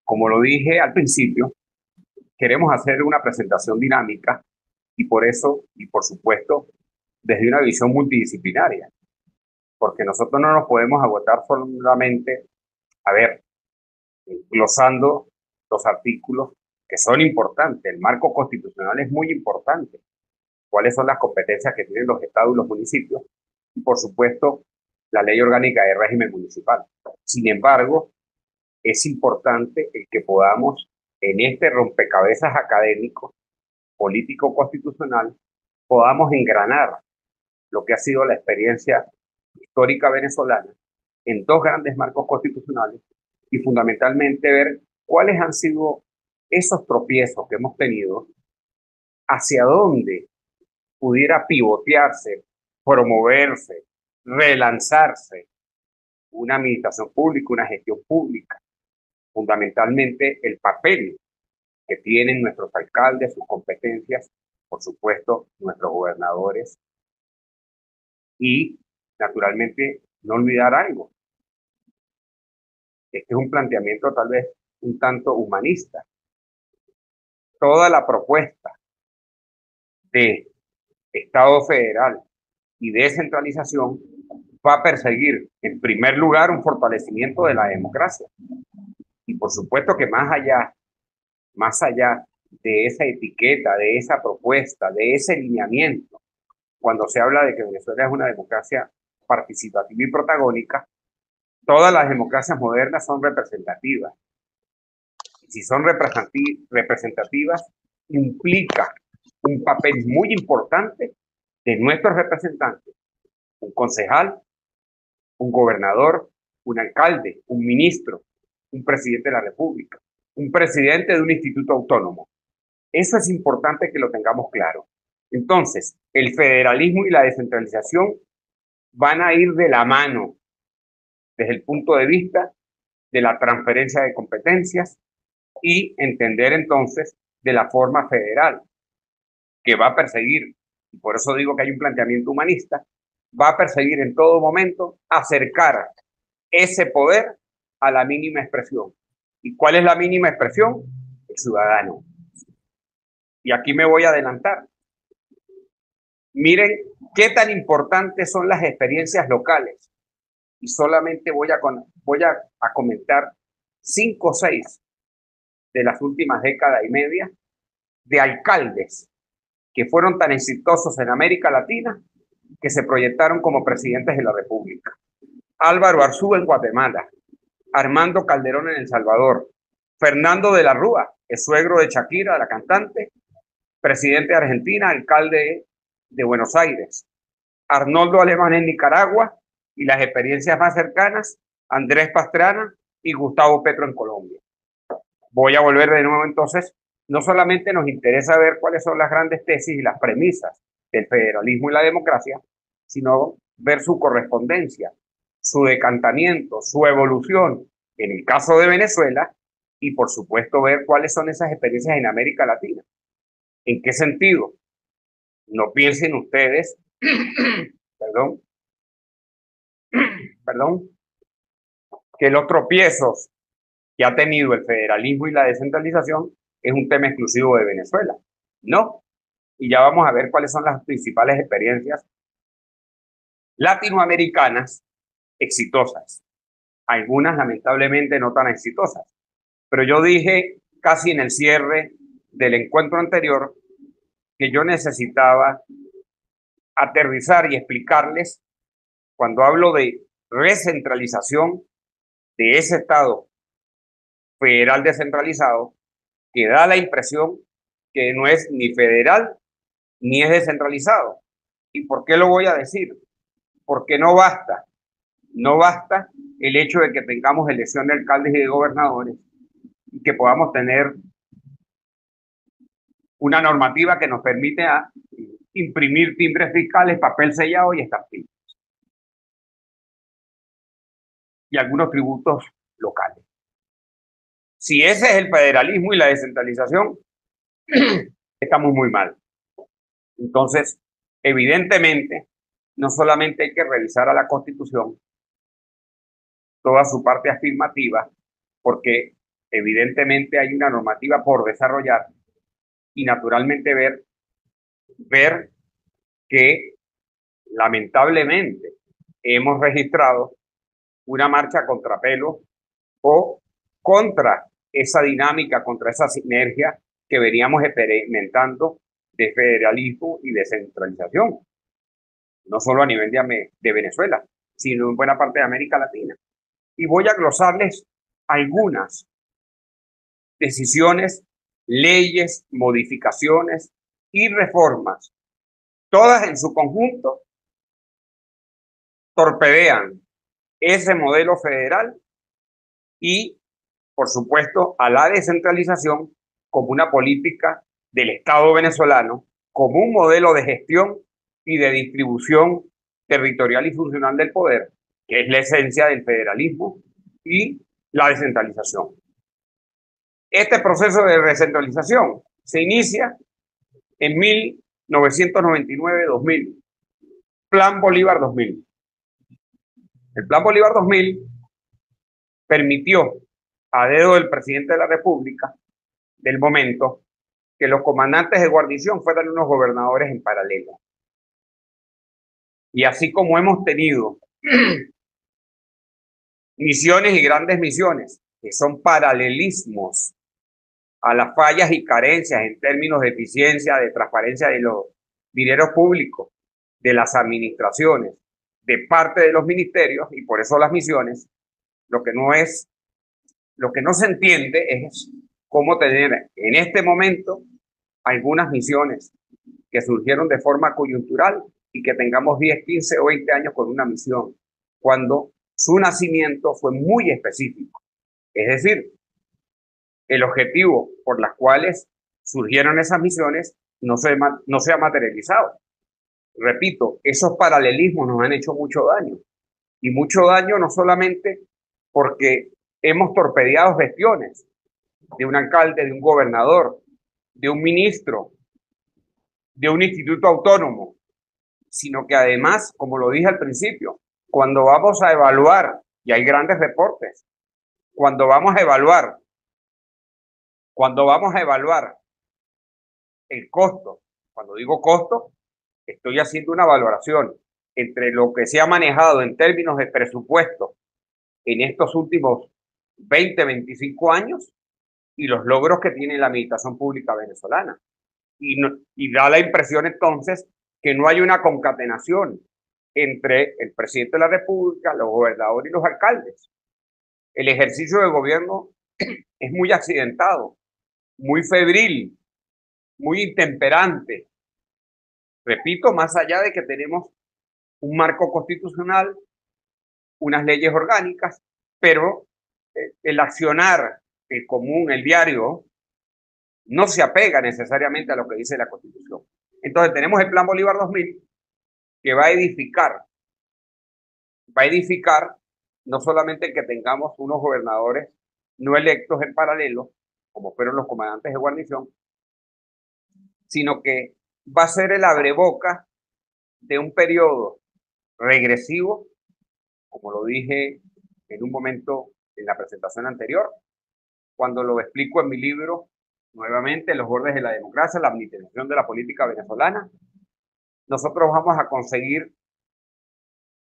Como lo dije al principio, queremos hacer una presentación dinámica y por eso, y por supuesto, desde una visión multidisciplinaria, porque nosotros no nos podemos agotar solamente, a ver, glosando los artículos que son importantes. El marco constitucional es muy importante. ¿Cuáles son las competencias que tienen los estados y los municipios? Y por supuesto, la ley orgánica de régimen municipal. Sin embargo, es importante el que podamos, en este rompecabezas académico, político constitucional, podamos engranar lo que ha sido la experiencia histórica venezolana en dos grandes marcos constitucionales y fundamentalmente ver cuáles han sido esos tropiezos que hemos tenido, hacia dónde pudiera pivotearse, promoverse, relanzarse una administración pública, una gestión pública, fundamentalmente el papel que tienen nuestros alcaldes, sus competencias, por supuesto, nuestros gobernadores y, naturalmente, no olvidar algo. Este es un planteamiento tal vez un tanto humanista. Toda la propuesta de Estado federal y descentralización va a perseguir, en primer lugar, un fortalecimiento de la democracia. Y por supuesto que más allá de esa etiqueta, de esa propuesta, de ese lineamiento, cuando se habla de que Venezuela es una democracia participativa y protagónica, todas las democracias modernas son representativas. Y si son representativas, implica un papel muy importante de nuestros representantes, un concejal, un gobernador, un alcalde, un ministro, un presidente de la República, un presidente de un instituto autónomo. Eso es importante que lo tengamos claro. Entonces, el federalismo y la descentralización van a ir de la mano desde el punto de vista de la transferencia de competencias y entender entonces de la forma federal que va a perseguir, y por eso digo que hay un planteamiento humanista, va a perseguir en todo momento acercar ese poder a la mínima expresión. ¿Y cuál es la mínima expresión? El ciudadano. Y aquí me voy a adelantar. Miren qué tan importantes son las experiencias locales. Y solamente voy a comentar 5 o 6 de las últimas décadas y media de alcaldes que fueron tan exitosos en América Latina que se proyectaron como presidentes de la República. Álvaro Arzú en Guatemala, Armando Calderón en El Salvador, Fernando de la Rúa, el suegro de Shakira, la cantante, presidente de Argentina, alcalde de Buenos Aires, Arnoldo Alemán en Nicaragua y las experiencias más cercanas, Andrés Pastrana y Gustavo Petro en Colombia. Voy a volver de nuevo entonces. No solamente nos interesa ver cuáles son las grandes tesis y las premisas del federalismo y la democracia, sino ver su correspondencia, su decantamiento, su evolución en el caso de Venezuela y por supuesto ver cuáles son esas experiencias en América Latina. ¿En qué sentido? No piensen ustedes, perdón, perdón, que los tropiezos que ha tenido el federalismo y la descentralización es un tema exclusivo de Venezuela. No. Y ya vamos a ver cuáles son las principales experiencias latinoamericanas exitosas. Algunas lamentablemente no tan exitosas. Pero yo dije casi en el cierre del encuentro anterior que yo necesitaba aterrizar y explicarles, cuando hablo de recentralización de ese Estado federal descentralizado, que da la impresión que no es ni federal ni es descentralizado. ¿Y por qué lo voy a decir? Porque no basta el hecho de que tengamos elección de alcaldes y de gobernadores y que podamos tener una normativa que nos permite imprimir timbres fiscales, papel sellado y estampillas y algunos tributos locales. Si ese es el federalismo y la descentralización, estamos muy mal. Entonces, evidentemente, no solamente hay que revisar a la Constitución toda su parte afirmativa, porque Evidentemente hay una normativa por desarrollar y naturalmente ver que lamentablemente hemos registrado una marcha a contrapelo o contra esa dinámica, contra esa sinergia que veníamos experimentando de federalismo y descentralización, no solo a nivel de Venezuela, sino en buena parte de América Latina. Y voy a glosarles algunas decisiones, leyes, modificaciones y reformas, todas en su conjunto, torpedean ese modelo federal y, por supuesto, a la descentralización como una política del Estado venezolano, como un modelo de gestión y de distribución territorial y funcional del poder, que es la esencia del federalismo y la descentralización. Este proceso de descentralización se inicia en 1999-2000, Plan Bolívar 2000. El Plan Bolívar 2000 permitió, a dedo del presidente de la República del momento, que los comandantes de guarnición fueran unos gobernadores en paralelo. Y así como hemos tenido misiones y grandes misiones, que son paralelismos a las fallas y carencias en términos de eficiencia, de transparencia de los dineros públicos, de las administraciones, de parte de los ministerios, y por eso las misiones, lo que no se entiende es cómo tener en este momento algunas misiones que surgieron de forma coyuntural y que tengamos 10, 15 o 20 años con una misión, cuando su nacimiento fue muy específico. Es decir, el objetivo por las cuales surgieron esas misiones no se ha materializado. Repito, esos paralelismos nos han hecho mucho daño. Y mucho daño no solamente porque hemos torpedeado gestiones de un alcalde, de un gobernador, de un ministro, de un instituto autónomo, sino que además, como lo dije al principio, cuando vamos a evaluar, y hay grandes reportes, cuando vamos a evaluar el costo, cuando digo costo, estoy haciendo una valoración entre lo que se ha manejado en términos de presupuesto en estos últimos 20, 25 años y los logros que tiene la administración pública venezolana. Y da la impresión entonces que no hay una concatenación entre el presidente de la República, los gobernadores y los alcaldes. El ejercicio de gobierno es muy accidentado, muy febril, muy intemperante. Repito, más allá de que tenemos un marco constitucional, unas leyes orgánicas, pero el accionar, el común, el diario, no se apega necesariamente a lo que dice la Constitución. Entonces tenemos el Plan Bolívar 2000 que va a edificar no solamente que tengamos unos gobernadores no electos en paralelo, como fueron los comandantes de guarnición, sino que va a ser el abreboca de un periodo regresivo, como lo dije en un momento en la presentación anterior, cuando lo explico en mi libro, nuevamente, Los bordes de la democracia, la administración de la política venezolana. Nosotros vamos a conseguir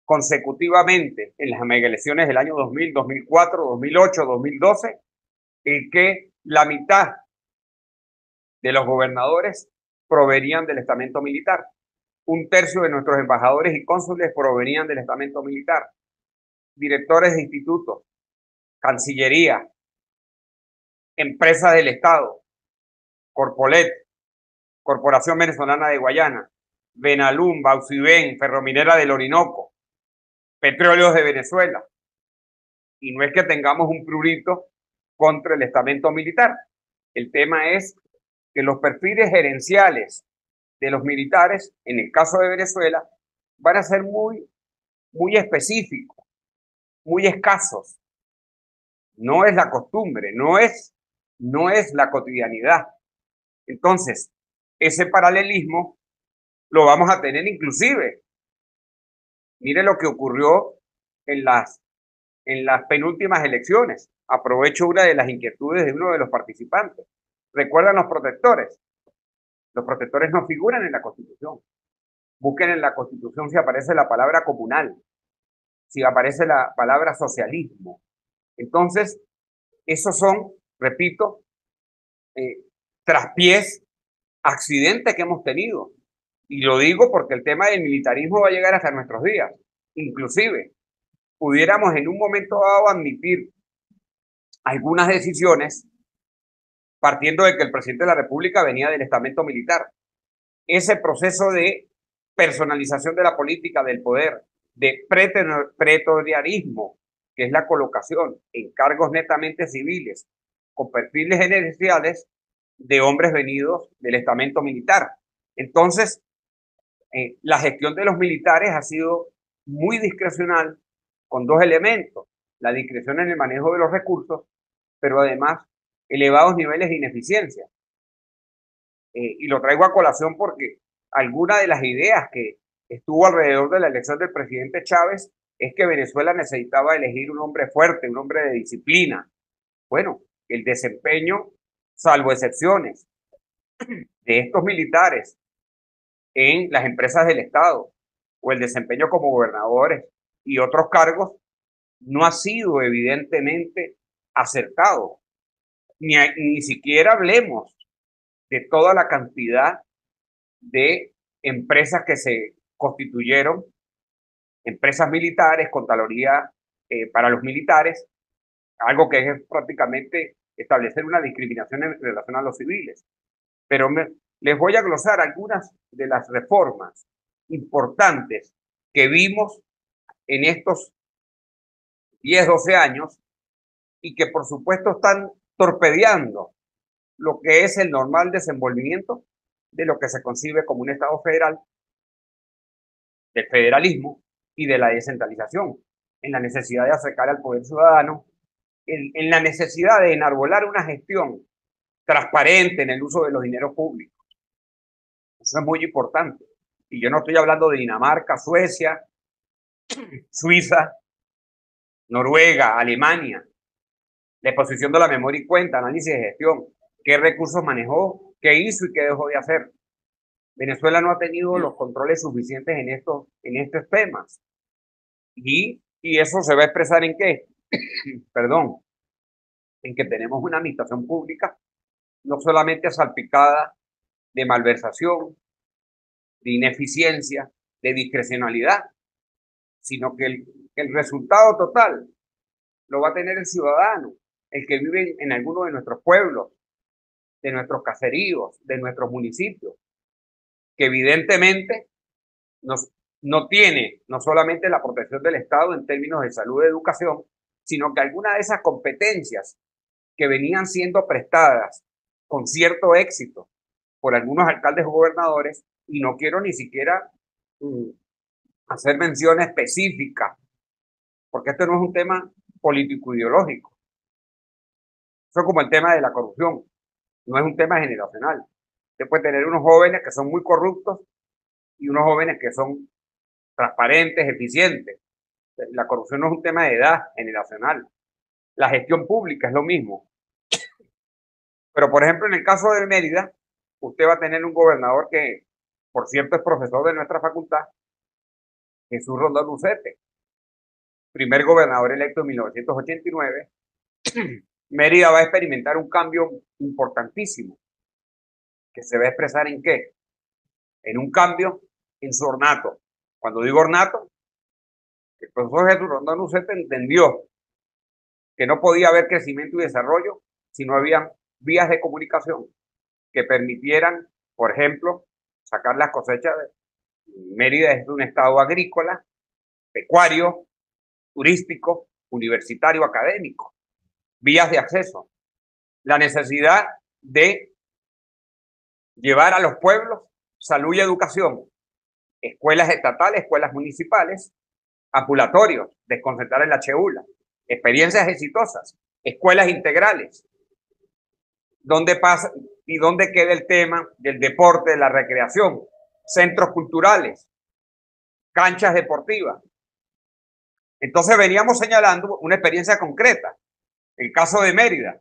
consecutivamente en las megaelecciones del año 2000, 2004, 2008, 2012, en que la mitad de los gobernadores provenían del estamento militar. Un tercio de nuestros embajadores y cónsules provenían del estamento militar. Directores de institutos, Cancillería, empresas del Estado, Corpolet, Corporación Venezolana de Guayana, Benalum, Bausiven, Ferrominera del Orinoco, Petróleos de Venezuela. Y no es que tengamos un prurito contra el estamento militar. El tema es que los perfiles gerenciales de los militares, en el caso de Venezuela, van a ser muy específicos, muy escasos. No es la costumbre, no es la cotidianidad. Entonces, ese paralelismo lo vamos a tener inclusive. Mire lo que ocurrió en en las penúltimas elecciones. Aprovecho una de las inquietudes de uno de los participantes. ¿Recuerdan los protectores? Los protectores no figuran en la Constitución. Busquen en la Constitución si aparece la palabra comunal, si aparece la palabra socialismo. Entonces, esos son, repito, traspiés, accidentes que hemos tenido. Y lo digo porque el tema del militarismo va a llegar hasta nuestros días. Inclusive, pudiéramos en un momento dado admitir algunas decisiones partiendo de que el presidente de la República venía del estamento militar. Ese proceso de personalización de la política, del poder, de pretorianismo, que es la colocación en cargos netamente civiles, con perfiles gerenciales de hombres venidos del estamento militar. Entonces, la gestión de los militares ha sido muy discrecional, con dos elementos: la discreción en el manejo de los recursos, pero además elevados niveles de ineficiencia. Y lo traigo a colación porque alguna de las ideas que estuvo alrededor de la elección del presidente Chávez es que Venezuela necesitaba elegir un hombre fuerte, un hombre de disciplina. Bueno, el desempeño, salvo excepciones, de estos militares en las empresas del Estado o el desempeño como gobernadores y otros cargos no ha sido evidentemente acertado. Ni siquiera hablemos de toda la cantidad de empresas que se constituyeron, empresas militares, Contraloría para los militares, algo que es prácticamente establecer una discriminación en relación a los civiles. Pero les voy a glosar algunas de las reformas importantes que vimos en estos 10, 12 años y que por supuesto están torpedeando lo que es el normal desenvolvimiento de lo que se concibe como un Estado federal, del federalismo y de la descentralización, en la necesidad de acercar al poder ciudadano, en la necesidad de enarbolar una gestión transparente en el uso de los dineros públicos. Eso es muy importante. Y yo no estoy hablando de Dinamarca, Suecia, Suiza, Noruega, Alemania. La exposición de la memoria y cuenta, análisis de gestión, qué recursos manejó, qué hizo y qué dejó de hacer. Venezuela no ha tenido los controles suficientes en estos temas. Y eso se va a expresar en qué? Perdón, en que tenemos una administración pública no solamente salpicada de malversación, de ineficiencia, de discrecionalidad, sino que el resultado total lo va a tener el ciudadano, el que vive en alguno de nuestros pueblos, de nuestros caseríos, de nuestros municipios, que evidentemente no tiene no solamente la protección del Estado en términos de salud y educación, sino que algunas de esas competencias que venían siendo prestadas con cierto éxito por algunos alcaldes o gobernadores, y no quiero ni siquiera hacer mención específica, porque esto no es un tema político-ideológico. Eso es como el tema de la corrupción, no es un tema generacional. Usted puede tener unos jóvenes que son muy corruptos y unos jóvenes que son transparentes, eficientes. La corrupción no es un tema de edad generacional. La gestión pública es lo mismo. Pero, por ejemplo, en el caso de Mérida, usted va a tener un gobernador que, por cierto, es profesor de nuestra facultad, Jesús Rondón Ucete, primer gobernador electo en 1989. Mérida va a experimentar un cambio importantísimo, que se va a expresar en qué? En un cambio en su ornato. Cuando digo ornato, el profesor Jesús Rondón Ucete entendió que no podía haber crecimiento y desarrollo si no había vías de comunicación que permitieran, por ejemplo, sacar las cosechas. Mérida es un estado agrícola, pecuario, turístico, universitario, académico, vías de acceso, la necesidad de llevar a los pueblos salud y educación, escuelas estatales, escuelas municipales, ambulatorios, desconcentrar el HULA, experiencias exitosas, escuelas integrales. ¿Dónde pasa y dónde queda el tema del deporte, de la recreación? Centros culturales, canchas deportivas. Entonces veníamos señalando una experiencia concreta, el caso de Mérida,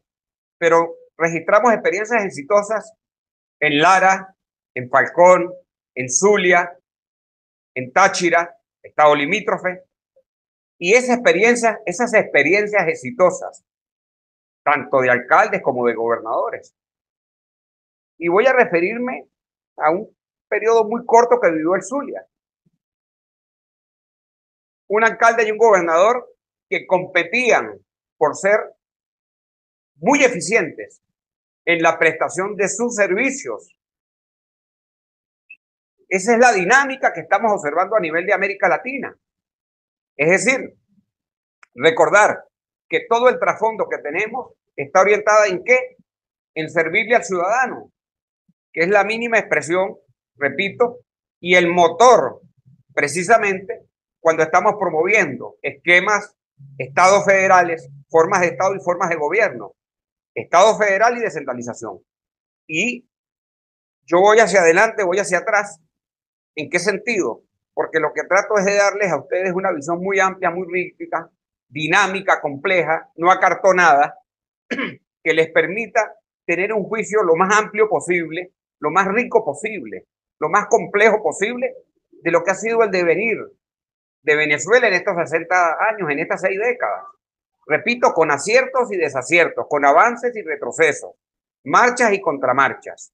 pero registramos experiencias exitosas en Lara, en Falcón, en Zulia, en Táchira, estado limítrofe, y esas experiencias exitosas, tanto de alcaldes como de gobernadores. Y voy a referirme a un periodo muy corto que vivió el Zulia. Un alcalde y un gobernador que competían por ser muy eficientes en la prestación de sus servicios. Esa es la dinámica que estamos observando a nivel de América Latina. Es decir, recordar que todo el trasfondo que tenemos está orientada en qué? En servirle al ciudadano, que es la mínima expresión, repito, y el motor, precisamente, cuando estamos promoviendo esquemas, estados federales, formas de estado y formas de gobierno, estado federal y descentralización. Y yo voy hacia adelante, voy hacia atrás. ¿En qué sentido? Porque lo que trato es de darles a ustedes una visión muy amplia, muy rica, dinámica, compleja, no acartonada, que les permita tener un juicio lo más amplio posible, lo más rico posible, lo más complejo posible de lo que ha sido el devenir de Venezuela en estos 60 años, en estas 6 décadas. Repito, con aciertos y desaciertos, con avances y retrocesos, marchas y contramarchas.